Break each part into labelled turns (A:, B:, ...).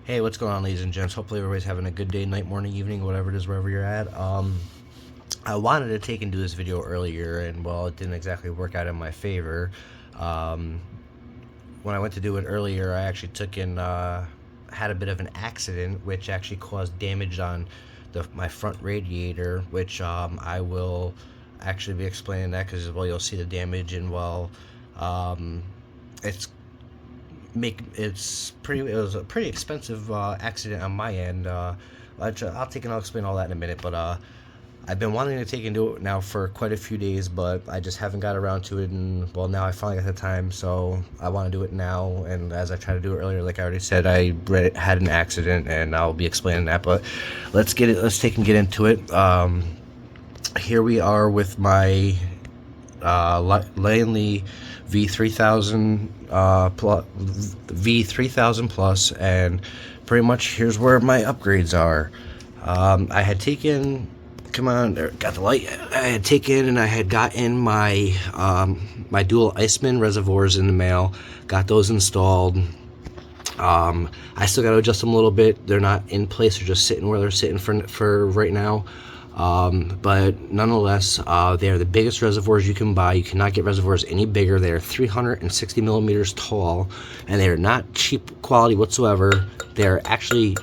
A: Hey, what's going on, ladies and gents? Hopefully, everybody's having a good day, night, morning, evening, whatever it is, wherever you're at. I wanted to take and do this video earlier, and well, it didn't exactly work out in my favor. Um, when I went to do it earlier, I actually took and had a bit of an accident, which actually caused damage on my front radiator, which I will actually be explaining that because well, you'll see the damage, and well, um, it's it was a pretty expensive accident on my end. I'll take and I'll explain all that in a minute, but I've been wanting to take and do it now for quite a few days, but I just haven't got around to it, and well, now I finally got the time, so I want to do it now. And as I tried to do it earlier, like I already said, had an accident, and I'll be explaining that. But let's take and get into it. Here we are with my Lanley v3000 v3000 plus, and pretty much here's where my upgrades are. I had taken, come on, there, got the light. I had taken and I had gotten my my dual Iceman reservoirs in the mail, got those installed. I still got to adjust them a little bit. They're not in place, they're just sitting where they're sitting for right now. But nonetheless, they are the biggest reservoirs you can buy. You cannot get reservoirs any bigger. They are 360 millimeters tall, and they are not cheap quality whatsoever. They're actually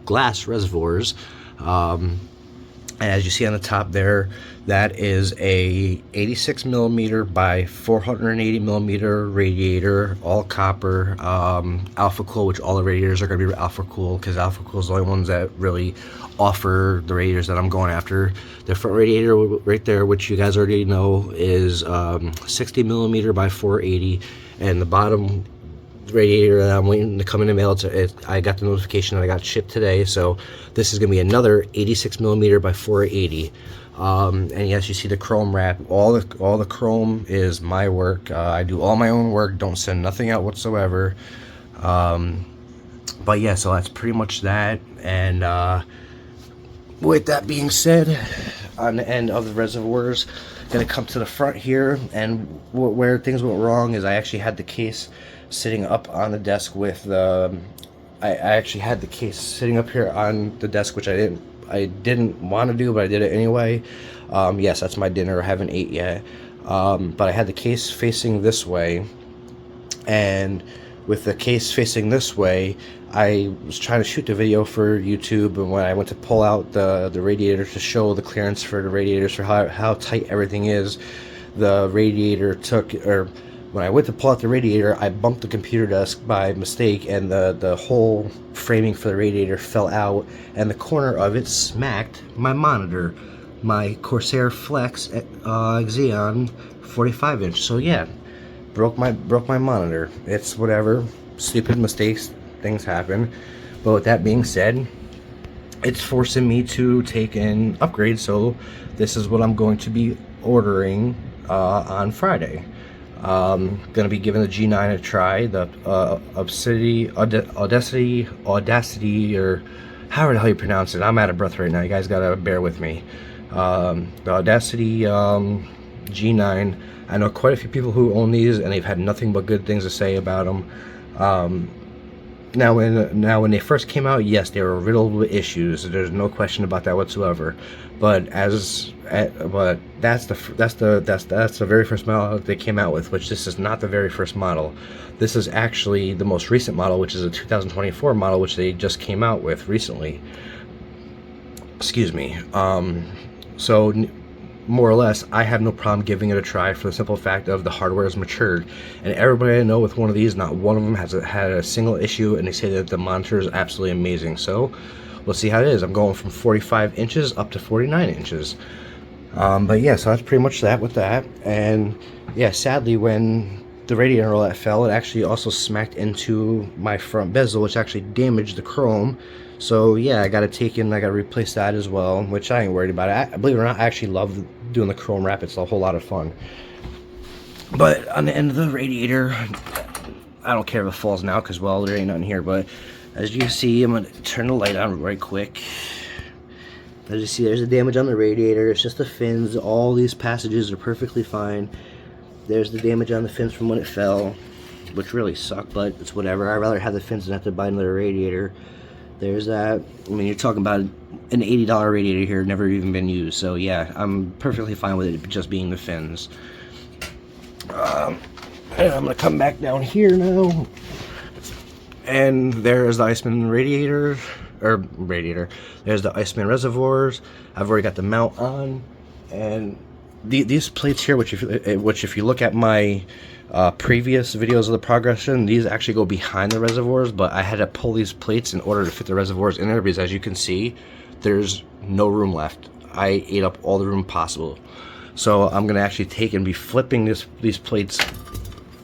A: glass reservoirs. And as you see on the top there, that is a 86 millimeter by 480 millimeter radiator, all copper, alpha cool, which all the radiators are going to be alpha cool, because alpha cool is the only ones that really offer the radiators that I'm going after. The front radiator right there, which you guys already know, is 60 millimeter by 480, and the bottom radiator that I'm waiting to come in the mail. I got the notification that I got shipped today, so this is gonna be another 86 millimeter by 480. And yes, you see the chrome wrap. All the chrome is my work. I do all my own work. Don't send nothing out whatsoever. But yeah, so that's pretty much that. And with that being said, on the end of the reservoirs, gonna come to the front here, and where things went wrong is I actually had the case sitting up on the desk with the I actually had the case sitting up here on the desk, which I didn't want to do, but I did it anyway. Yes, that's my dinner. I haven't ate yet, but I had the case facing this way, and with the case facing this way, I was trying to shoot the video for YouTube, and when I went to pull out the radiator to show the clearance for the radiators, for how tight everything is, the radiator when I went to pull out the radiator, I bumped the computer desk by mistake, and the whole framing for the radiator fell out, and the corner of it smacked my monitor, my Corsair Flex Xeon 45-inch. So yeah, broke my monitor. It's whatever, stupid mistakes, things happen. But with that being said, it's forcing me to take an upgrade, so this is what I'm going to be ordering on Friday. Gonna be giving the G9 a try, the Audacity, or however the hell you pronounce it. I'm out of breath right now, you guys gotta bear with me. The Audacity G9. I know quite a few people who own these, and they've had nothing but good things to say about them. Now when they first came out, yes, they were riddled with issues. There's no question about that whatsoever. But that's the very first model that they came out with, which this is not the very first model. This is actually the most recent model, which is a 2024 model, which they just came out with recently. Excuse me. So more or less, I have no problem giving it a try, for the simple fact of the hardware has matured, and everybody I know with one of these, not one of them has had a single issue, and they say that the monitor is absolutely amazing. So we'll see how it is. I'm going from 45 inches up to 49 inches. But yeah, so that's pretty much that with that. And yeah, sadly, when the radiator that fell, it actually also smacked into my front bezel, which actually damaged the chrome. So yeah, I gotta replace that as well, which I ain't worried about it. Believe it or not, I actually love doing the chrome wrap. It's a whole lot of fun. But on the end of the radiator, I don't care if it falls now, because well, there ain't nothing here. But as you see, I'm gonna turn the light on right quick. As you see, there's the damage on the radiator. It's just the fins. All these passages are perfectly fine. There's the damage on the fins from when it fell, which really sucked, but it's whatever. I'd rather have the fins than have to buy another radiator. There's that. I mean, you're talking about an $80 radiator here, never even been used. So yeah, I'm perfectly fine with it just being the fins. And I'm gonna come back down here now. And there's the Iceman radiator. There's the Iceman reservoirs. I've already got the mount on. And these plates here, which if you look at my previous videos of the progression, these actually go behind the reservoirs, but I had to pull these plates in order to fit the reservoirs in there, because as you can see, there's no room left. I ate up all the room possible. So I'm gonna actually take and be flipping these plates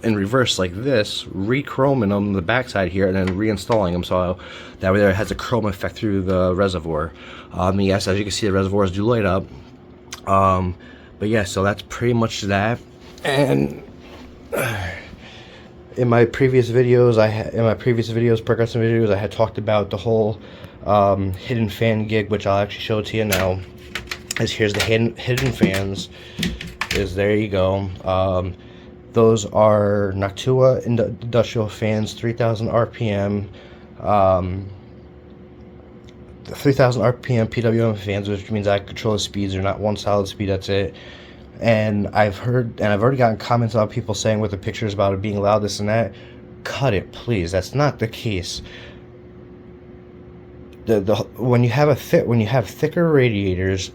A: in reverse like this, re-chroming them on the backside here, and then reinstalling them, so that way there has a chrome effect through the reservoir. Yes, as you can see, the reservoirs do light up. But yeah, so that's pretty much that. And in my previous videos, progressive videos, I had talked about the whole hidden fan gig, which I'll actually show it to you now. As here's the hidden fans. There you go. Those are Noctua industrial fans, 3000 RPM. 3000 RPM PWM fans, which means I control the speeds. They're not one solid speed, that's it. And I've already gotten comments on people saying with the pictures about it being loud, this and that. Cut it, please. That's not the case. When you have thicker radiators,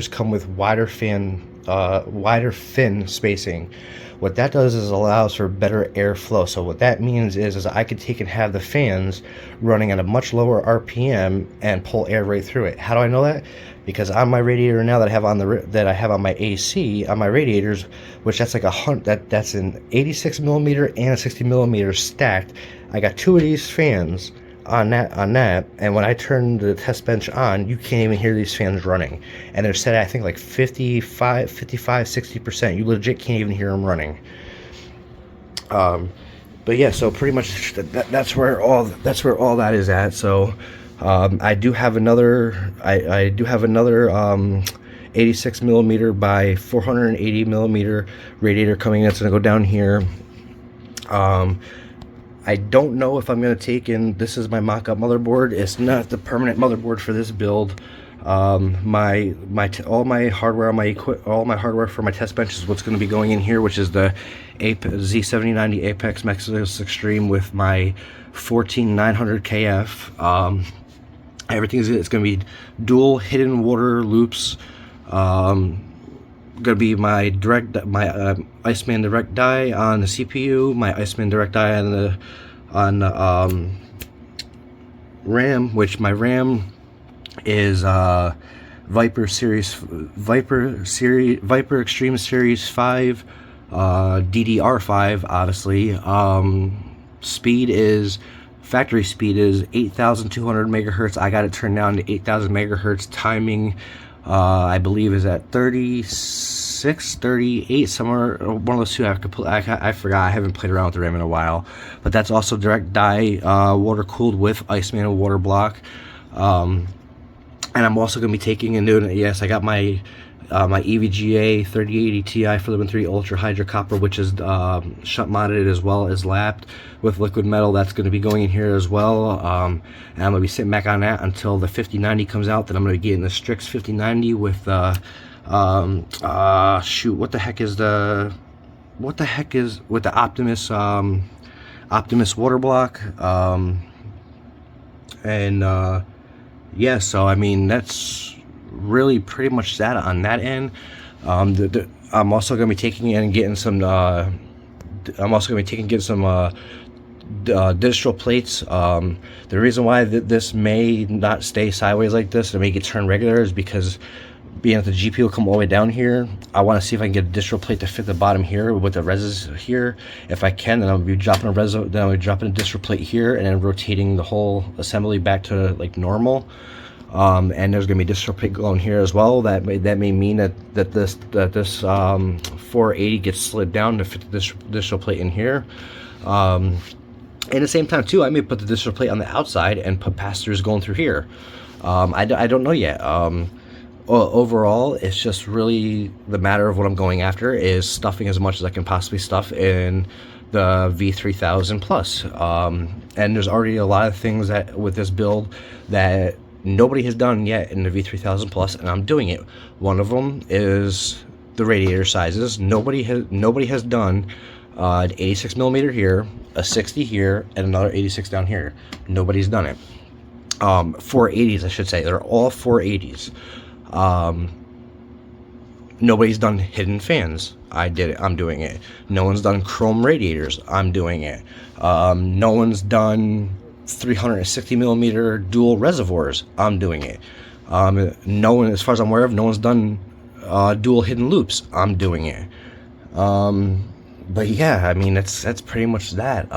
A: come with wider fin spacing. What that does is allows for better airflow. So what that means is I could take and have the fans running at a much lower RPM and pull air right through it. How do I know that? Because on my radiator now that I have on my AC on my radiators, which that's like that's an 86 millimeter and a 60 millimeter stacked. I got two of these fans on that, and when I turn the test bench on, you can't even hear these fans running, and they're set at I think like 55-60%. You legit can't even hear them running. But yeah, so pretty much that's where all that is at. So I do have another 86 millimeter by 480 millimeter radiator coming in. It's gonna go down here. I don't know if I'm going to take in, this is my mock-up motherboard. It's not the permanent motherboard for this build. All my hardware for my test bench is what's going to be going in here, which is the Z7090 Apex Maximus Extreme with my 14900 KF. It's going to be dual hidden water loops. Going to be my Iceman direct die on the CPU, my Iceman direct die on the RAM, which my RAM is Viper Extreme Series 5 DDR5, obviously. Factory speed is 8,200 megahertz. I got it turned down to 8,000 megahertz. Timing, I believe, is at 36, 38, somewhere. One of those two. I forgot. I haven't played around with the RAM in a while. But that's also direct die, water cooled with Iceman water block. And I'm also going to be taking and doing it. Yes, I got my my EVGA 3080 Ti for the Win 3 Ultra Hydro Copper, which is shunt modded as well as lapped with liquid metal. That's going to be going in here as well. And I'm going to be sitting back on that until the 5090 comes out. Then I'm going to be getting the Strix 5090 with shoot, what the heck is with the Optimus water block. Yeah, so I mean, that's really pretty much that on that end. I'm also going to be taking in and getting some digital plates. The reason why this may not stay sideways like this and may get turned regular is because being that the GPU will come all the way down here, I want to see if I can get a distro plate to fit the bottom here with the reses here. If I can, then I'll be dropping a distro plate here and then rotating the whole assembly back to like normal. And there's going to be distro plate going here as well. That may mean that this 480 gets slid down to fit the distro plate in here. At the same time too, I may put the distro plate on the outside and put pass-throughs going through here. I don't know yet. Overall, it's just really the matter of what I'm going after is stuffing as much as I can possibly stuff in the v3000 plus. And there's already a lot of things that with this build that nobody has done yet in the v3000 plus, and I'm doing it. One of them is the radiator sizes. Nobody has done an 86 millimeter here, a 60 here, and another 86 down here. Nobody's done it. 480s, I should say. They're all 480s. Nobody's done hidden fans. I did it. I'm doing it. No one's done chrome radiators. I'm doing it. No one's done 360 millimeter dual reservoirs. I'm doing it. No one, as far as I'm aware of, no one's done dual hidden loops. I'm doing it. But yeah, I mean, that's pretty much that.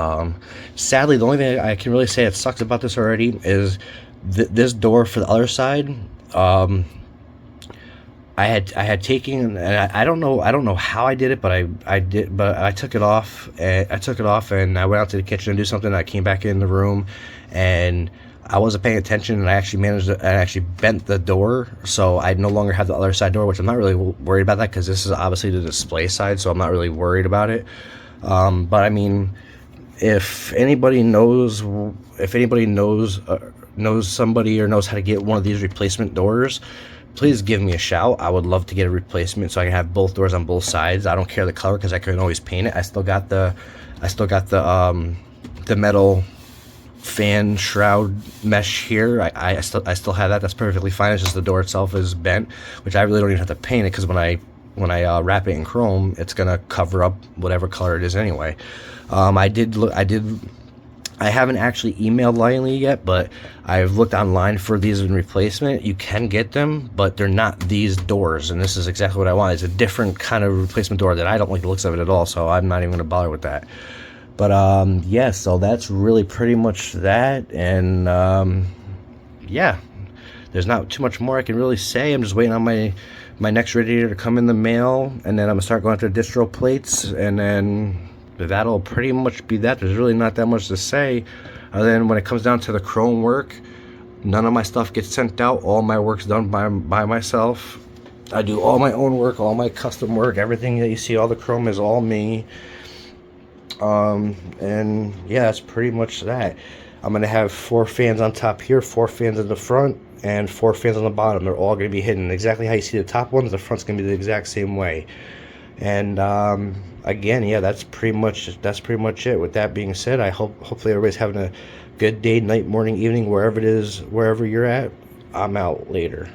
A: Sadly, the only thing I can really say that sucks about this already is this door for the other side. I had taken, and I don't know how I did it, but I took it off, and I went out to the kitchen to do something. I came back in the room, and I wasn't paying attention, and I actually bent the door, so I no longer have the other side door, which I'm not really worried about that because this is obviously the display side, so I'm not really worried about it. But I mean, if anybody knows somebody or knows how to get one of these replacement doors, please give me a shout. I would love to get a replacement so I can have both doors on both sides. I don't care the color because I can always paint it. I still got the metal fan shroud mesh here. I still have that. That's perfectly fine. It's just the door itself is bent, which I really don't even have to paint it because when I wrap it in chrome, it's gonna cover up whatever color it is anyway. I haven't actually emailed Langley yet, but I've looked online for these in replacement. You can get them, but they're not these doors, and this is exactly what I want. It's a different kind of replacement door that I don't like the looks of it at all, so I'm not even going to bother with that. But yeah, so that's really pretty much that, and yeah, there's not too much more I can really say. I'm just waiting on my next radiator to come in the mail, and then I'm going to start going after distro plates, and then that'll pretty much be that. There's really not that much to say other than when it comes down to the chrome work, none of my stuff gets sent out. All my work's done by myself. I do all my own work, all my custom work. Everything that you see, all the chrome is all me. And yeah, that's pretty much that. I'm gonna have 4 fans on top here, 4 fans in the front, and 4 fans on the bottom. They're all gonna be hidden exactly how you see the top ones. The front's gonna be the exact same way. And again, yeah, that's pretty much it. With that being said, hopefully everybody's having a good day, night, morning, evening, wherever it is, wherever you're at. I'm out. Later.